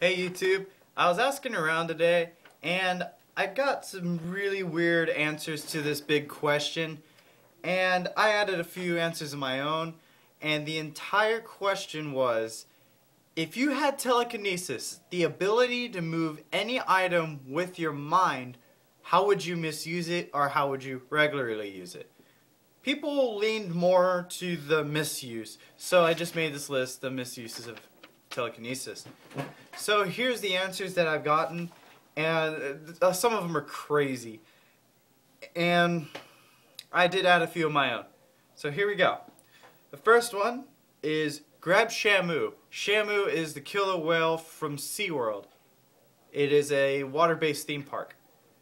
Hey YouTube, I was asking around today and I got some really weird answers to this big question, and I added a few answers of my own, and the entire question was, if you had telekinesis, the ability to move any item with your mind, how would you misuse it or how would you regularly use it? People leaned more to the misuse, so I just made this list, the misuses of telekinesis. So here's the answers that I've gotten, and some of them are crazy. And I did add a few of my own. So here we go. The first one is grab Shamu. Shamu is the killer whale from SeaWorld. It is a water-based theme park.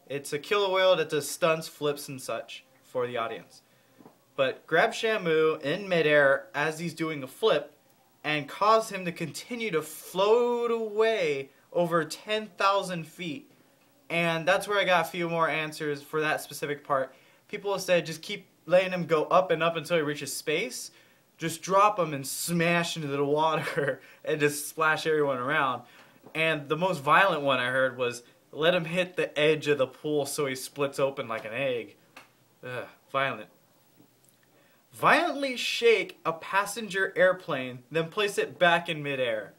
It's a killer whale that does stunts, flips, and such for the audience. But grab Shamu in midair as he's doing a flip and cause him to continue to float away over 10,000 feet. And that's where I got a few more answers for that specific part. People have said just keep letting him go up and up until he reaches space. Just drop him and smash into the water and just splash everyone around. And the most violent one I heard was let him hit the edge of the pool so he splits open like an egg. Ugh, violent. Violently shake a passenger airplane, then place it back in midair.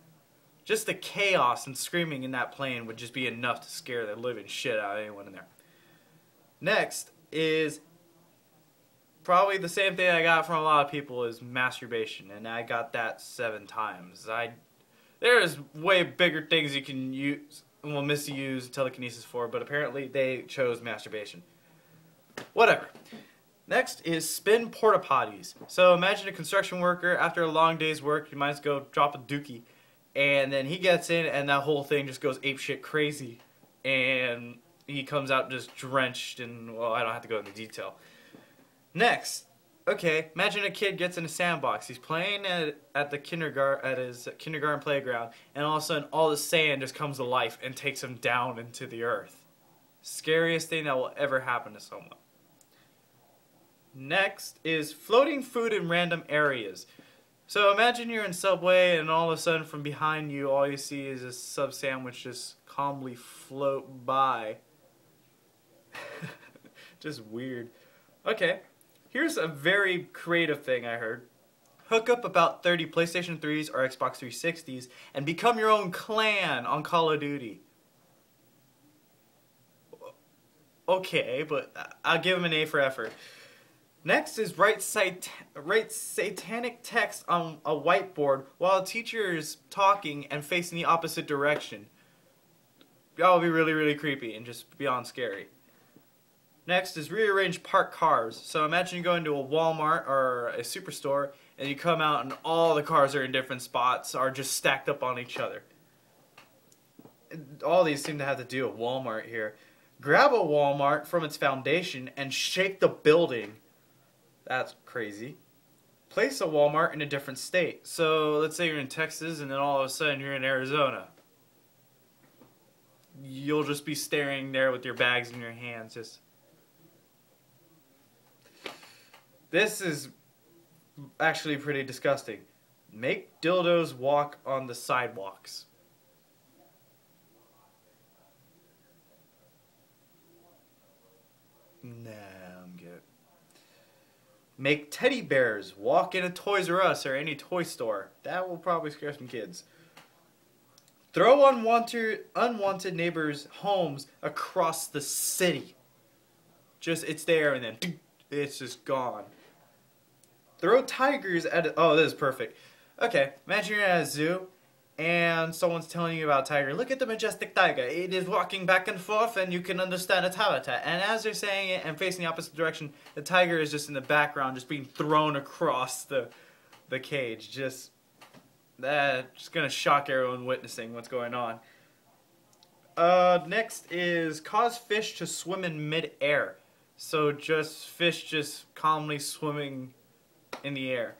Just the chaos and screaming in that plane would just be enough to scare the living shit out of anyone in there. Next is probably the same thing I got from a lot of people is masturbation, and I got that 7 times. There's way bigger things you can use, well, misuse telekinesis for, but apparently they chose masturbation. Whatever. Next is spin porta potties. So imagine a construction worker after a long day's work, he might go drop a dookie, and then he gets in and that whole thing just goes apeshit crazy, and he comes out just drenched and, well, I don't have to go into detail. Next, okay, imagine a kid gets in a sandbox. He's playing at his kindergarten playground, and all of a sudden all the sand just comes to life and takes him down into the earth. Scariest thing that will ever happen to someone. Next is floating food in random areas. So imagine you're in Subway and all of a sudden from behind you all you see is a sub sandwich just calmly float by. Just weird. Okay, here's a very creative thing I heard. Hook up about 30 PlayStation 3s or Xbox 360s and become your own clan on Call of Duty. Okay, but I'll give him an A for effort. Next is write satanic text on a whiteboard while a teacher is talking and facing the opposite direction. That would be really, really creepy and just beyond scary. Next is rearrange parked cars. So imagine you go into a Walmart or a superstore and you come out and all the cars are in different spots, are just stacked up on each other. All these seem to have to do with Walmart here. Grab a Walmart from its foundation and shake the building. That's crazy. Place a Walmart in a different state. So let's say you're in Texas and then all of a sudden you're in Arizona. You'll just be staring there with your bags in your hands. This is actually pretty disgusting. Make dildos walk on the sidewalks. Nah, I'm good. Make teddy bears walk in a Toys R Us or any toy store. That will probably scare some kids. Throw unwanted neighbors' homes across the city. Just, it's there and then it's just gone. Throw tigers at oh, this is perfect. Okay, imagine you're at a zoo and someone's telling you about a tiger. Look at the majestic tiger. It is walking back and forth and you can understand its habitat. And as they're saying it and facing the opposite direction, the tiger is just in the background, just being thrown across the cage. Just gonna shock everyone witnessing what's going on. Next is cause fish to swim in mid-air. So just fish just calmly swimming in the air.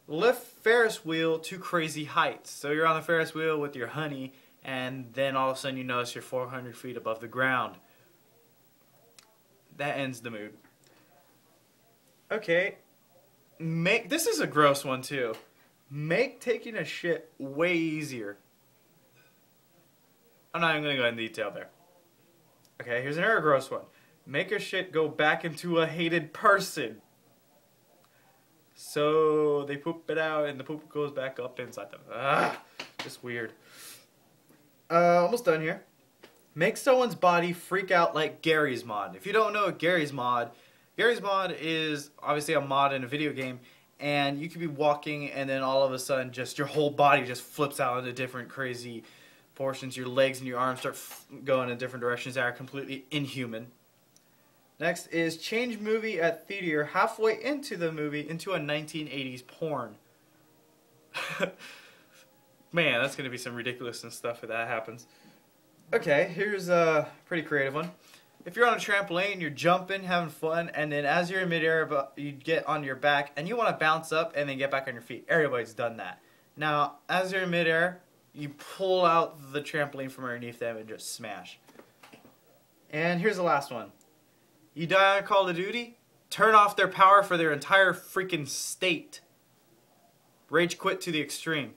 Lift Ferris wheel to crazy heights. So you're on the Ferris wheel with your honey and then all of a sudden you notice you're 400 feet above the ground. That ends the mood. Okay. This is a gross one too. Make taking a shit way easier. I'm not even going to go into detail there. Okay, here's another gross one. Make a shit go back into a hated person. So they poop it out and the poop goes back up inside them. Just weird. Almost done here. Make someone's body freak out like Gary's Mod. If you don't know Gary's Mod is obviously a mod in a video game, and you could be walking and then all of a sudden just your whole body just flips out into different crazy portions. Your legs and your arms start going in different directions that are completely inhuman. Next is change movie at theater halfway into the movie into a 1980s porn. Man, that's going to be some ridiculousness stuff if that happens. Okay, here's a pretty creative one. If you're on a trampoline, you're jumping, having fun, and then as you're in midair, you get on your back, and you want to bounce up and then get back on your feet. Everybody's done that. Now, as you're in midair, you pull out the trampoline from underneath them and just smash. And here's the last one. You die on Call of Duty, turn off their power for their entire freaking state. Rage quit to the extreme.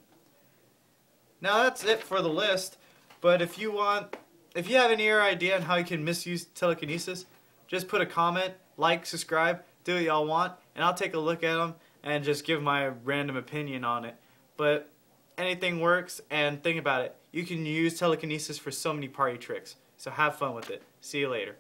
Now that's it for the list, but if you have any idea on how you can misuse telekinesis, just put a comment, like, subscribe, do what y'all want, and I'll take a look at them and just give my random opinion on it. But anything works, and think about it. You can use telekinesis for so many party tricks. So have fun with it. See you later.